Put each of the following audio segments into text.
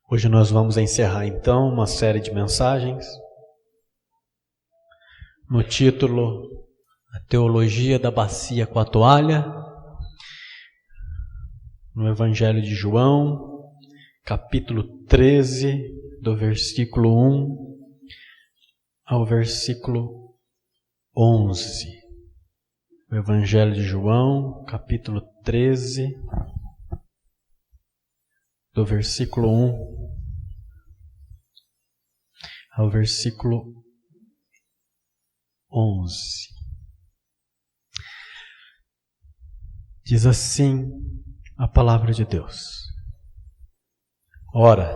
Hoje nós vamos encerrar então uma série de mensagens no título A Teologia da Bacia com a Toalha, no Evangelho de João, capítulo 13, do versículo 1 ao versículo 11. O Evangelho de João, capítulo 13, do versículo 1 ao versículo 11. Diz assim a palavra de Deus: Ora,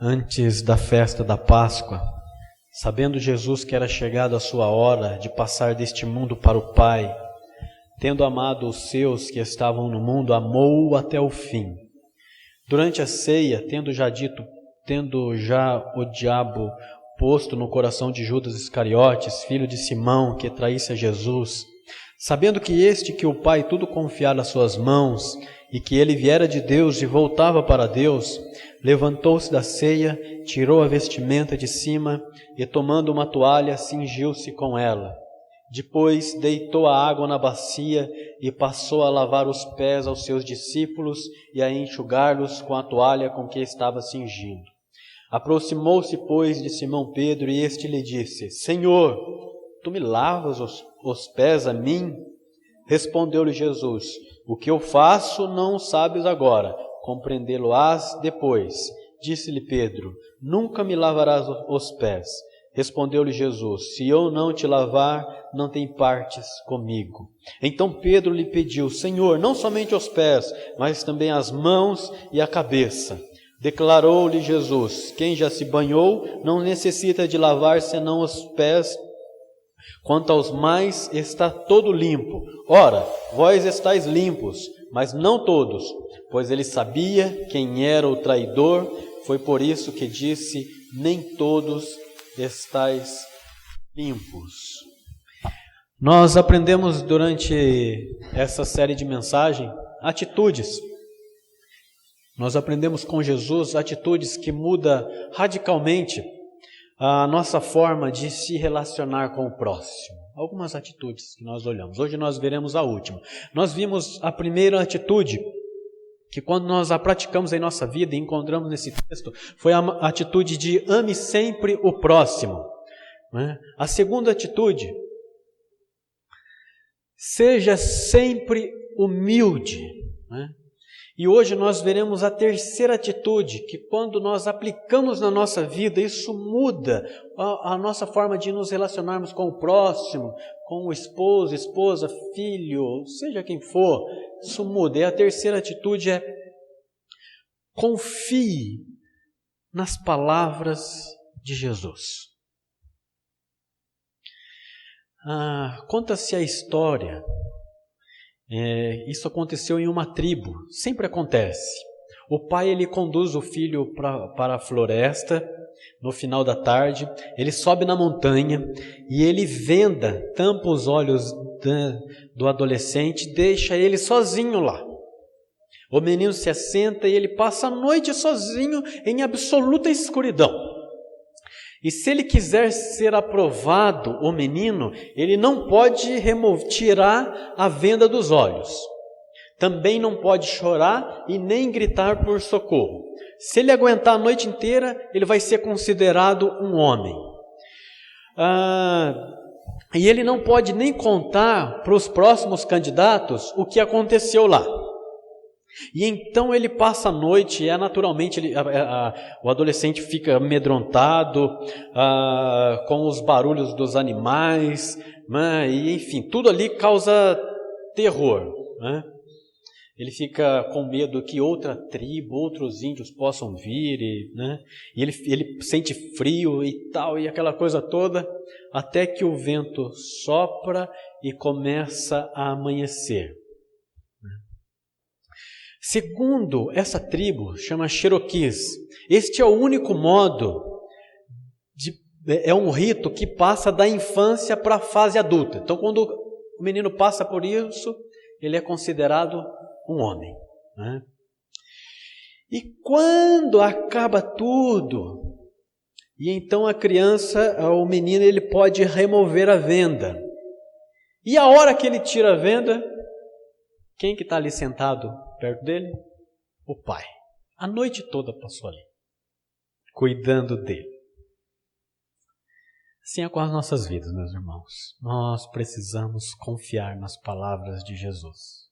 antes da festa da Páscoa, sabendo Jesus que era chegada a sua hora de passar deste mundo para o Pai, tendo amado os seus que estavam no mundo, amou-o até o fim. Durante a ceia, tendo já o diabo posto no coração de Judas Iscariotes, filho de Simão, que traísse a Jesus, sabendo que este que o Pai tudo confiara às suas mãos, e que ele viera de Deus e voltava para Deus, levantou-se da ceia, tirou a vestimenta de cima, e tomando uma toalha, cingiu-se com ela. Depois deitou a água na bacia e passou a lavar os pés aos seus discípulos e a enxugar-los com a toalha com que estava cingindo. Aproximou-se, pois, de Simão Pedro e este lhe disse: Senhor, tu me lavas os pés a mim? Respondeu-lhe Jesus: O que eu faço não sabes agora, compreendê-lo-ás depois. Disse-lhe Pedro: Nunca me lavarás os pés. Respondeu-lhe Jesus: Se eu não te lavar, não tem partes comigo. Então Pedro lhe pediu: Senhor, não somente os pés, mas também as mãos e a cabeça. Declarou-lhe Jesus: Quem já se banhou não necessita de lavar senão os pés. Quanto aos mais, está todo limpo. Ora, vós estáis limpos, mas não todos, pois ele sabia quem era o traidor. Foi por isso que disse: Nem todos estáis limpos. Nós aprendemos durante essa série de mensagens atitudes. Nós aprendemos com Jesus atitudes que mudam radicalmente a nossa forma de se relacionar com o próximo. Algumas atitudes que nós olhamos. Hoje nós veremos a última. Nós vimos a primeira atitude, que quando nós a praticamos em nossa vida e encontramos nesse texto, foi a atitude de ame sempre o próximo. A segunda atitude, seja sempre humilde. E hoje nós veremos a terceira atitude, que quando nós aplicamos na nossa vida, isso muda a nossa forma de nos relacionarmos com o próximo, com o esposo, esposa, filho, seja quem for, isso muda. E a terceira atitude é: confie nas palavras de Jesus. Conta-se a história. Isso aconteceu em uma tribo, sempre acontece. O pai ele conduz o filho para a floresta, no final da tarde, ele sobe na montanha e ele tampa os olhos do adolescente, deixa ele sozinho lá. O menino se assenta e ele passa a noite sozinho em absoluta escuridão. E se ele quiser ser aprovado, o menino, ele não pode tirar a venda dos olhos. Também não pode chorar e nem gritar por socorro. Se ele aguentar a noite inteira, ele vai ser considerado um homem. E ele não pode nem contar para os próximos candidatos o que aconteceu lá. E então ele passa a noite, naturalmente o adolescente fica amedrontado com os barulhos dos animais, e enfim, tudo ali causa terror. Ele fica com medo que outra tribo, outros índios possam vir, e ele sente frio e tal, e aquela coisa toda, até que o vento sopra e começa a amanhecer. Segundo essa tribo, chama Cherokees, este é o único modo, é um rito que passa da infância para a fase adulta. Então, quando o menino passa por isso, ele é considerado um homem. E quando acaba tudo, e então a criança, o menino, ele pode remover a venda. E a hora que ele tira a venda, quem que está ali sentado perto dele? O pai. A noite toda passou ali, cuidando dele. Assim é com as nossas vidas, meus irmãos. Nós precisamos confiar nas palavras de Jesus.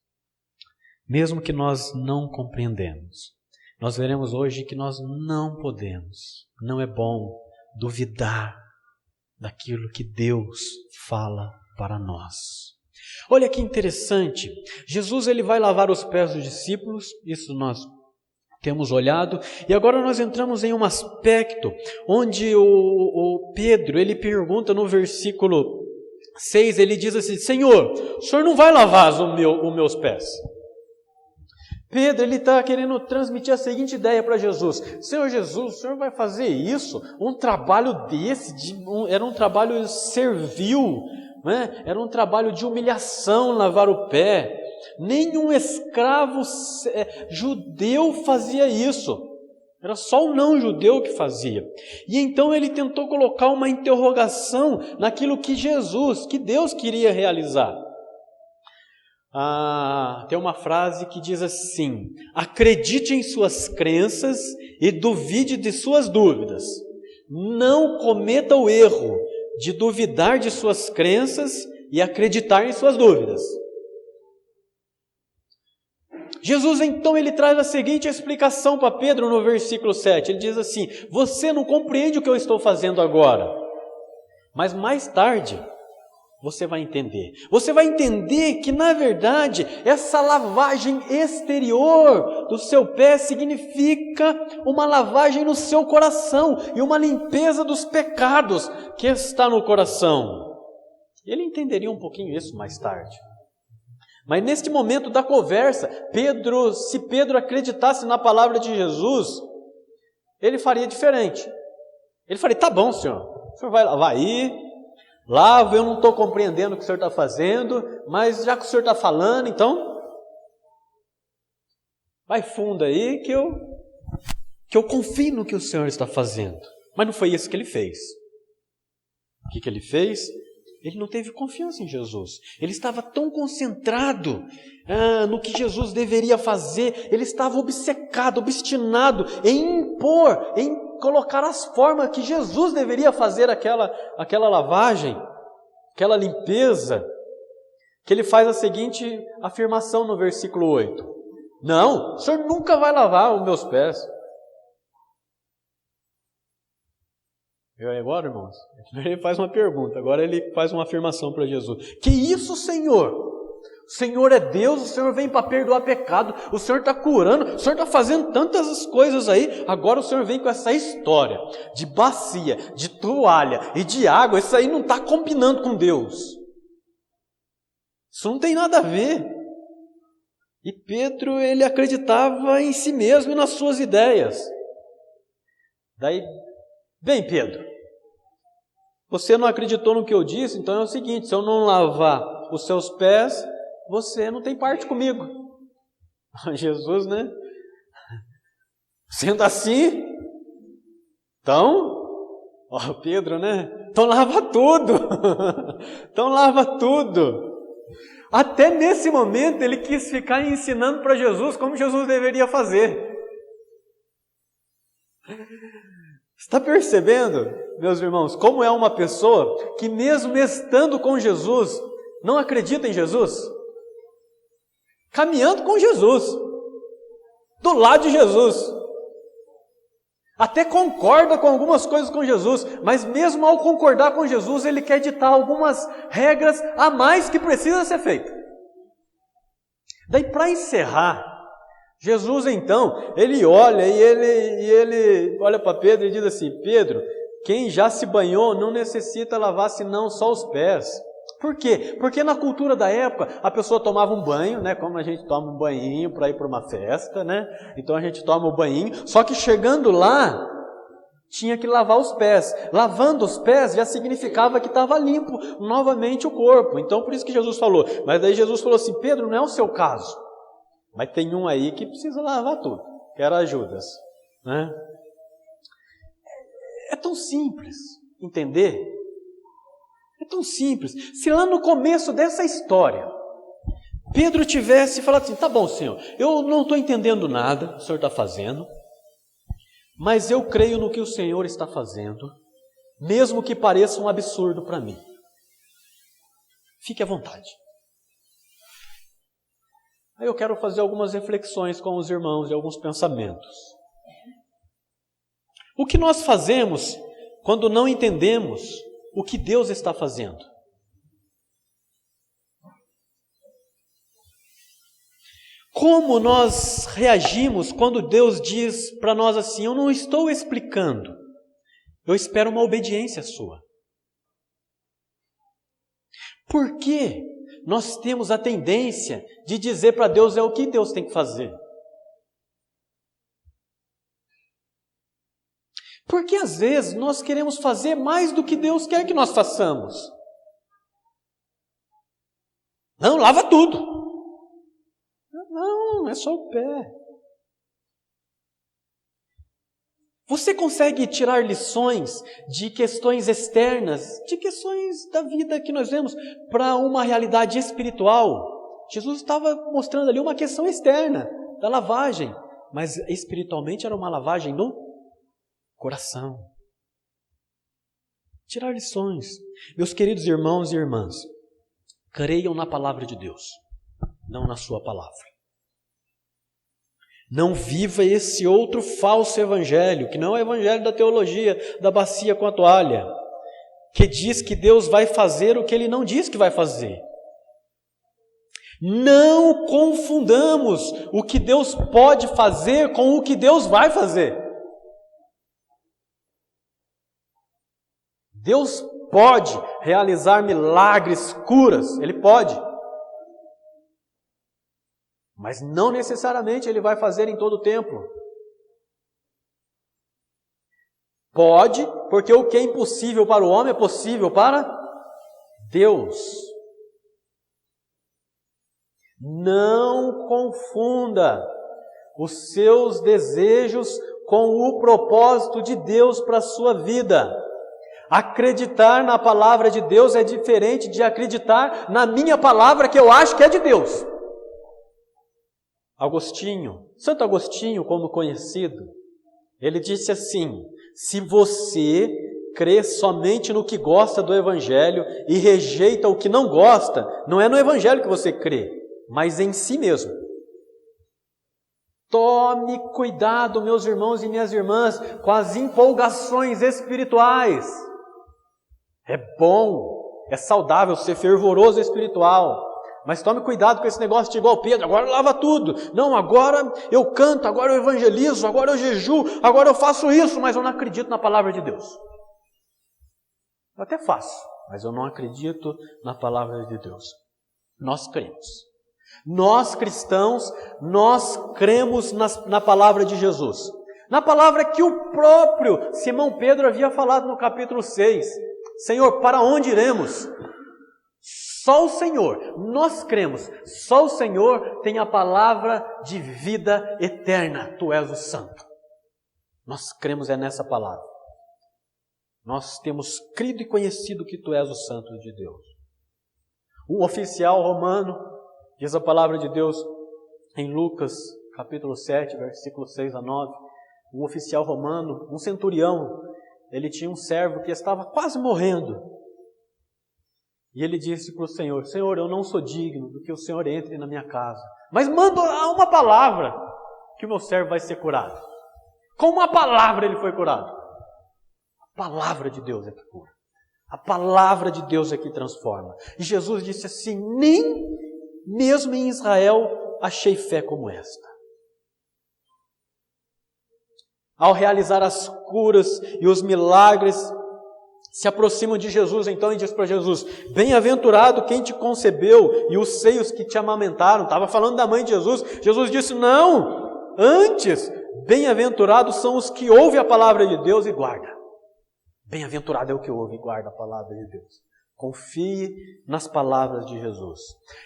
Mesmo que nós não compreendemos. Nós veremos hoje que nós não podemos, não é bom duvidar daquilo que Deus fala para nós. Olha que interessante, Jesus ele vai lavar os pés dos discípulos, isso nós temos olhado, e agora nós entramos em um aspecto onde o Pedro, ele pergunta no versículo 6, ele diz assim, Senhor, o Senhor não vai lavar os meus pés? Pedro, ele está querendo transmitir a seguinte ideia para Jesus. Senhor Jesus, o Senhor vai fazer isso? Um trabalho desse, era um trabalho servil, né? Era um trabalho de humilhação lavar o pé. Nenhum escravo judeu fazia isso. Era só o não-judeu que fazia. E então ele tentou colocar uma interrogação naquilo que Deus queria realizar. Tem uma frase que diz assim, acredite em suas crenças e duvide de suas dúvidas. Não cometa o erro de duvidar de suas crenças e acreditar em suas dúvidas. Jesus então ele traz a seguinte explicação para Pedro no versículo 7. Ele diz assim, você não compreende o que eu estou fazendo agora, mas mais tarde você vai entender. Você vai entender que, na verdade, essa lavagem exterior do seu pé significa uma lavagem no seu coração e uma limpeza dos pecados que está no coração. Ele entenderia um pouquinho isso mais tarde. Mas neste momento da conversa, se Pedro acreditasse na palavra de Jesus, ele faria diferente. Ele faria, tá bom, senhor, o senhor vai lavar aí, lavo, eu não estou compreendendo o que o senhor está fazendo, mas já que o senhor está falando, então, vai fundo aí que eu confio no que o senhor está fazendo. Mas não foi isso que ele fez. O que ele fez? Ele não teve confiança em Jesus. Ele estava tão concentrado no que Jesus deveria fazer, ele estava obcecado, obstinado em impor, em colocar as formas que Jesus deveria fazer aquela lavagem, aquela limpeza, que ele faz a seguinte afirmação no versículo 8. Não, o senhor nunca vai lavar os meus pés. E agora, irmãos, ele faz uma pergunta, agora ele faz uma afirmação para Jesus. Que isso, Senhor? O Senhor é Deus, o Senhor vem para perdoar pecado, o Senhor está curando, o Senhor está fazendo tantas coisas aí, agora o Senhor vem com essa história de bacia, de toalha e de água, isso aí não está combinando com Deus. Isso não tem nada a ver. E Pedro, ele acreditava em si mesmo e nas suas ideias. Daí, bem, Pedro, você não acreditou no que eu disse, então é o seguinte, se eu não lavar os seus pés, você não tem parte comigo. Jesus, né? Sendo assim, então, Pedro, né? Então lava tudo. Então lava tudo. Até nesse momento ele quis ficar ensinando para Jesus como Jesus deveria fazer. Está percebendo, meus irmãos, como é uma pessoa que mesmo estando com Jesus, não acredita em Jesus? Caminhando com Jesus, do lado de Jesus, até concorda com algumas coisas com Jesus, mas mesmo ao concordar com Jesus, ele quer ditar algumas regras a mais que precisa ser feito. Daí, para encerrar, Jesus então, ele olha e ele olha para Pedro e diz assim, Pedro, quem já se banhou não necessita lavar senão só os pés. Por quê? Porque na cultura da época, a pessoa tomava um banho, né? Como a gente toma um banhinho para ir para uma festa, né? Então a gente toma um banhinho, só que chegando lá, tinha que lavar os pés. Lavando os pés já significava que estava limpo novamente o corpo. Então por isso que Jesus falou. Mas daí Jesus falou assim, Pedro, não é o seu caso. Mas tem um aí que precisa lavar tudo. que era Judas, né? É tão simples entender. É tão simples. Se lá no começo dessa história, Pedro tivesse falado assim, tá bom, Senhor, eu não estou entendendo nada que o Senhor está fazendo, mas eu creio no que o Senhor está fazendo, mesmo que pareça um absurdo para mim. Fique à vontade. Aí eu quero fazer algumas reflexões com os irmãos e alguns pensamentos. O que nós fazemos quando não entendemos o que Deus está fazendo? Como nós reagimos quando Deus diz para nós assim, eu não estou explicando, eu espero uma obediência sua? Por que nós temos a tendência de dizer para Deus o que Deus tem que fazer? Porque às vezes nós queremos fazer mais do que Deus quer que nós façamos. Não, lava tudo. Não, é só o pé. Você consegue tirar lições de questões externas, de questões da vida que nós vemos, para uma realidade espiritual? Jesus estava mostrando ali uma questão externa da lavagem, mas espiritualmente era uma lavagem no coração. Tirar lições. Meus queridos irmãos e irmãs, creiam na palavra de Deus, não na sua palavra. Não viva esse outro falso evangelho, que não é o evangelho da teologia, da bacia com a toalha, que diz que Deus vai fazer o que Ele não diz que vai fazer. Não confundamos o que Deus pode fazer com o que Deus vai fazer. Deus pode realizar milagres, curas, Ele pode. Mas não necessariamente Ele vai fazer em todo o tempo. Pode, porque o que é impossível para o homem é possível para Deus. Não confunda os seus desejos com o propósito de Deus para a sua vida. Acreditar na palavra de Deus é diferente de acreditar na minha palavra que eu acho que é de Deus. Agostinho, Santo Agostinho, como conhecido, ele disse assim: se você crê somente no que gosta do Evangelho e rejeita o que não gosta, não é no Evangelho que você crê, mas em si mesmo. Tome cuidado, meus irmãos e minhas irmãs, com as empolgações espirituais. É bom, é saudável ser fervoroso espiritual, mas tome cuidado com esse negócio de igual Pedro, agora lava tudo. Não, agora eu canto, agora eu evangelizo, agora eu jejuo, agora eu faço isso, mas eu não acredito na palavra de Deus. Eu até faço, mas eu não acredito na palavra de Deus. Nós cremos. Nós cristãos, nós cremos na palavra de Jesus. Na palavra que o próprio Simão Pedro havia falado no capítulo 6. Senhor, para onde iremos? Só o Senhor, nós cremos, só o Senhor tem a palavra de vida eterna. Tu és o Santo. Nós cremos nessa palavra. Nós temos crido e conhecido que Tu és o Santo de Deus. Um oficial romano, diz a palavra de Deus em Lucas, capítulo 7, versículo 6 a 9, um oficial romano, um centurião, ele tinha um servo que estava quase morrendo. E ele disse para o Senhor: Senhor, eu não sou digno do que o Senhor entre na minha casa, mas manda uma palavra que o meu servo vai ser curado. Com uma palavra ele foi curado. A palavra de Deus é que cura. A palavra de Deus é que transforma. E Jesus disse assim: nem mesmo em Israel achei fé como esta. Ao realizar as curas e os milagres, se aproximam de Jesus então e diz para Jesus: bem-aventurado quem te concebeu e os seios que te amamentaram. Estava falando da mãe de Jesus. Jesus disse: não, antes, bem-aventurados são os que ouvem a palavra de Deus e guardam. Bem-aventurado é o que ouve e guarda a palavra de Deus. Confie nas palavras de Jesus.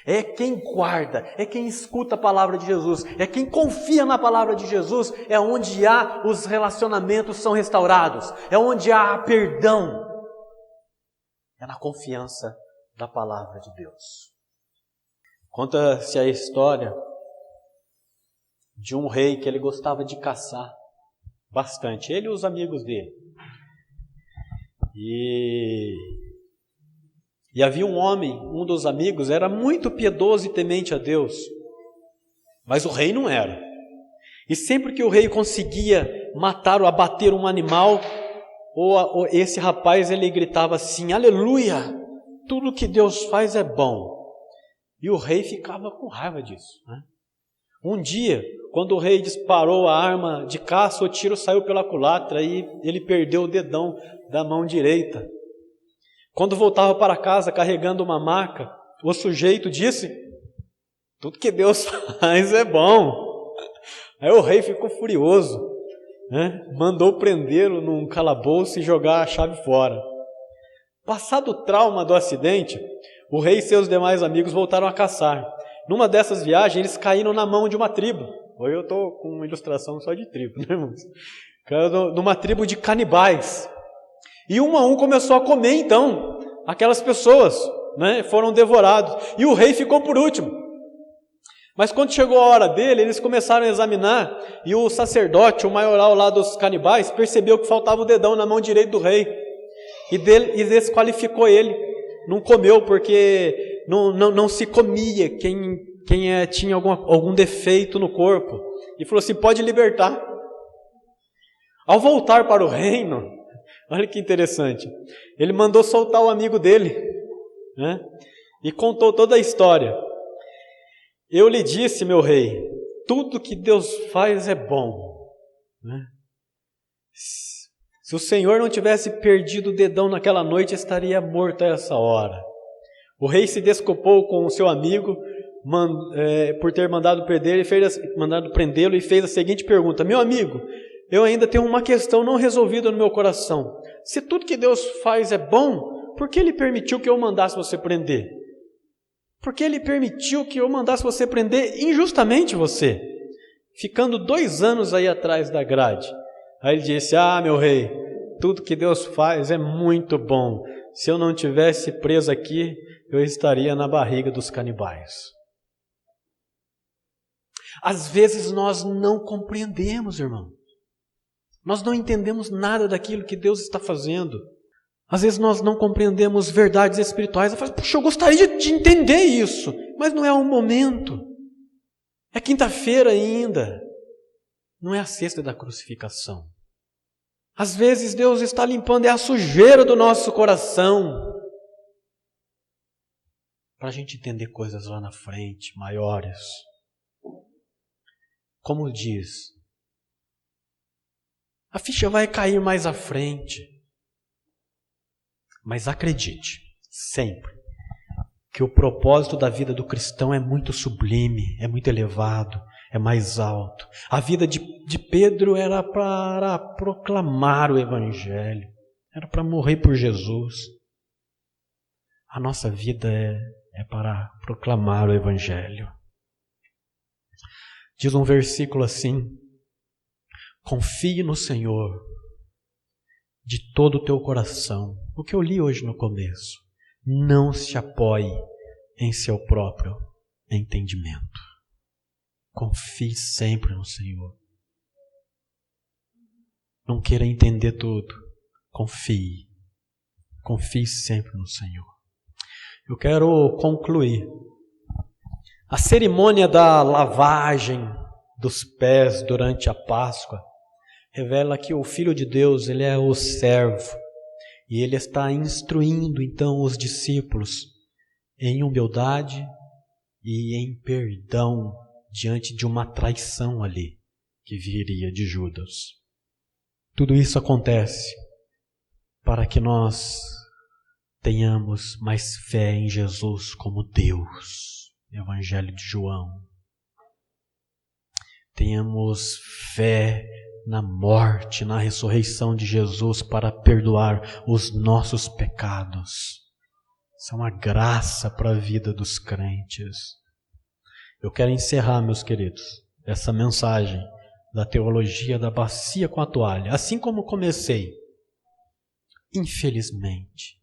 É quem guarda, é quem escuta a palavra de Jesus, é quem confia na palavra de Jesus, é onde há os relacionamentos são restaurados, é onde há perdão. É na confiança da palavra de Deus. Conta-se a história de um rei que ele gostava de caçar bastante, ele e os amigos dele. E havia um homem, um dos amigos, era muito piedoso e temente a Deus, mas o rei não era. E sempre que o rei conseguia matar ou abater um animal, ou esse rapaz ele gritava assim: aleluia, tudo que Deus faz é bom. E o rei ficava com raiva disso, né? Um dia, quando o rei disparou a arma de caça, o tiro saiu pela culatra e ele perdeu o dedão da mão direita. Quando voltava para casa carregando uma maca, o sujeito disse: tudo que Deus faz é bom. Aí o rei ficou furioso, né? Mandou prendê-lo num calabouço e jogar a chave fora. Passado o trauma do acidente, o rei e seus demais amigos voltaram a caçar. Numa dessas viagens, eles caíram na mão de uma tribo. Hoje eu estou com uma ilustração só de tribo, né, irmãos? Caíram numa tribo de canibais. E um a um começou a comer, então, aquelas pessoas, né? Foram devorados. E o rei ficou por último. Mas quando chegou a hora dele, eles começaram a examinar, e o sacerdote, o maioral lá dos canibais, percebeu que faltava o dedão na mão direita do rei. E desqualificou ele. Não comeu, porque não se comia quem tinha algum defeito no corpo. E falou assim: pode libertar. Ao voltar para o reino, olha que interessante, ele mandou soltar o amigo dele, né? E contou toda a história. Eu lhe disse, meu rei, tudo que Deus faz é bom, né? Se o Senhor não tivesse perdido o dedão naquela noite, estaria morto a essa hora. O rei se desculpou com o seu amigo por ter mandado prendê-lo e fez a seguinte pergunta: meu amigo, eu ainda tenho uma questão não resolvida no meu coração. Se tudo que Deus faz é bom, por que Ele permitiu que eu mandasse você prender? Por que Ele permitiu que eu mandasse você prender injustamente você, ficando 2 anos aí atrás da grade? Aí ele disse: meu rei, tudo que Deus faz é muito bom. Se eu não tivesse preso aqui, eu estaria na barriga dos canibais. Às vezes nós não compreendemos, irmão. Nós não entendemos nada daquilo que Deus está fazendo. Às vezes nós não compreendemos verdades espirituais. Eu falo: puxa, eu gostaria de entender isso, mas não é o momento. É quinta-feira ainda. Não é a sexta da crucificação. Às vezes Deus está limpando a sujeira do nosso coração, para a gente entender coisas lá na frente, maiores. Como diz, a ficha vai cair mais à frente. Mas acredite, sempre, que o propósito da vida do cristão é muito sublime, é muito elevado, é mais alto. A vida de Pedro era para proclamar o Evangelho, era para morrer por Jesus. A nossa vida é para proclamar o Evangelho. Diz um versículo assim: confie no Senhor de todo o teu coração. O que eu li hoje no começo. Não se apoie em seu próprio entendimento. Confie sempre no Senhor. Não queira entender tudo. Confie. Confie sempre no Senhor. Eu quero concluir. A cerimônia da lavagem dos pés durante a Páscoa revela que o Filho de Deus, ele é o servo. E ele está instruindo então os discípulos em humildade e em perdão diante de uma traição ali que viria de Judas. Tudo isso acontece para que nós tenhamos mais fé em Jesus como Deus. Evangelho de João. Tenhamos fé na morte, na ressurreição de Jesus para perdoar os nossos pecados. Isso é uma graça para a vida dos crentes. Eu quero encerrar, meus queridos, essa mensagem da teologia da bacia com a toalha. Assim como comecei. Infelizmente,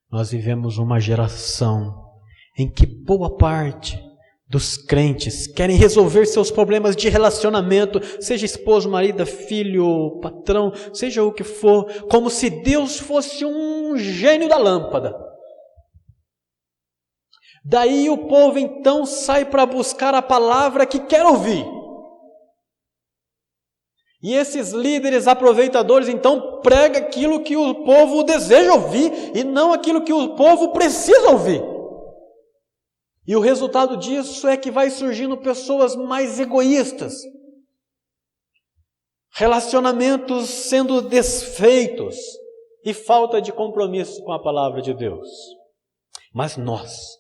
nós vivemos uma geração em que boa parte dos crentes querem resolver seus problemas de relacionamento, seja esposo, marido, filho, patrão, seja o que for, como se Deus fosse um gênio da lâmpada. Daí o povo então sai para buscar a palavra que quer ouvir. E esses líderes aproveitadores então pregam aquilo que o povo deseja ouvir e não aquilo que o povo precisa ouvir. E o resultado disso é que vai surgindo pessoas mais egoístas, relacionamentos sendo desfeitos e falta de compromisso com a palavra de Deus. Mas nós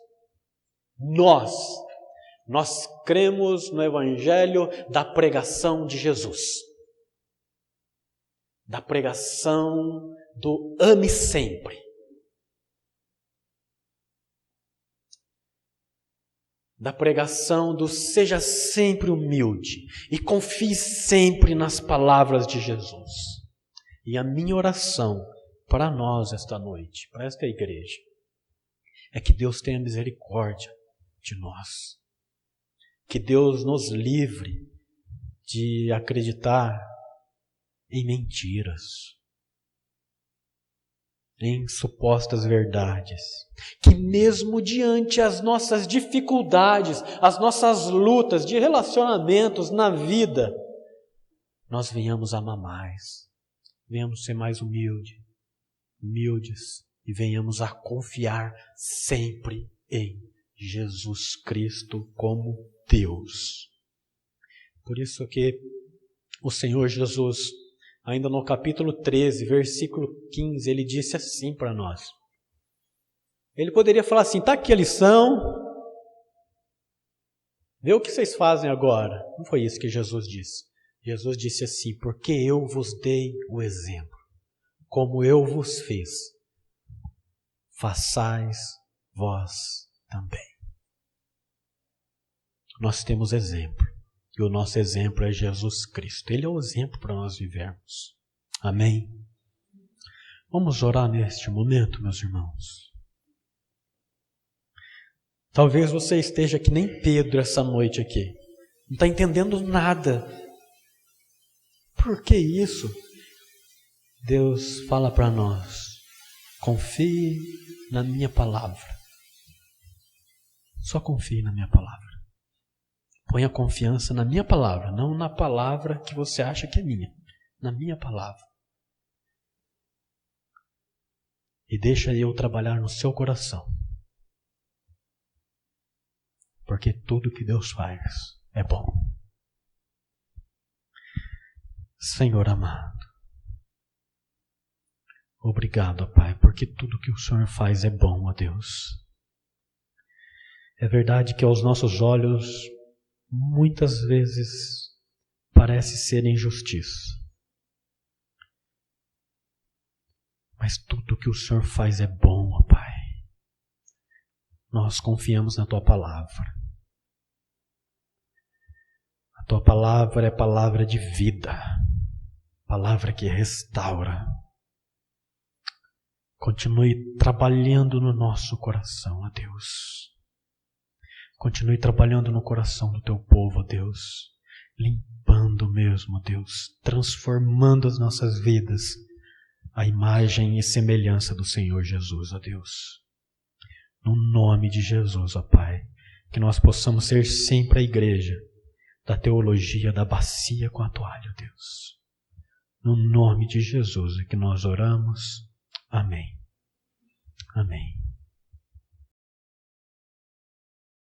cremos no Evangelho da pregação de Jesus, da pregação do ame sempre. Da pregação do seja sempre humilde e confie sempre nas palavras de Jesus. E a minha oração para nós esta noite, para esta igreja, é que Deus tenha misericórdia de nós. Que Deus nos livre de acreditar em mentiras, em supostas verdades, que mesmo diante as nossas dificuldades, as nossas lutas de relacionamentos na vida, nós venhamos amar mais, venhamos ser mais humildes e venhamos a confiar sempre em Jesus Cristo como Deus. Por isso que o Senhor Jesus, ainda no capítulo 13, versículo 15, ele disse assim para nós. Ele poderia falar assim, está aqui a lição, vê o que vocês fazem agora. Não foi isso que Jesus disse. Jesus disse assim, porque eu vos dei o exemplo, como eu vos fiz, façais vós também. Nós temos exemplo. E o nosso exemplo é Jesus Cristo. Ele é o exemplo para nós vivermos. Amém? Vamos orar neste momento, meus irmãos. Talvez você esteja que nem Pedro essa noite aqui. Não está entendendo nada. Por que isso? Deus fala para nós. Confie na minha palavra. Só confie na minha palavra. Põe a confiança na minha palavra, não na palavra que você acha que é minha. Na minha palavra. E deixa eu trabalhar no seu coração. Porque tudo que Deus faz é bom. Senhor amado, obrigado, Pai, porque tudo que o Senhor faz é bom, ó Deus. É verdade que aos nossos olhos muitas vezes parece ser injustiça. Mas tudo que o Senhor faz é bom, ó Pai. Nós confiamos na Tua palavra. A Tua palavra é palavra de vida. Palavra que restaura. Continue trabalhando no nosso coração, ó Deus. Continue trabalhando no coração do Teu povo, ó Deus. Limpando mesmo, ó Deus. Transformando as nossas vidas à imagem e semelhança do Senhor Jesus, ó Deus. No nome de Jesus, ó Pai. Que nós possamos ser sempre a igreja da teologia da bacia com a toalha, ó Deus. No nome de Jesus é que nós oramos. Amém. Amém.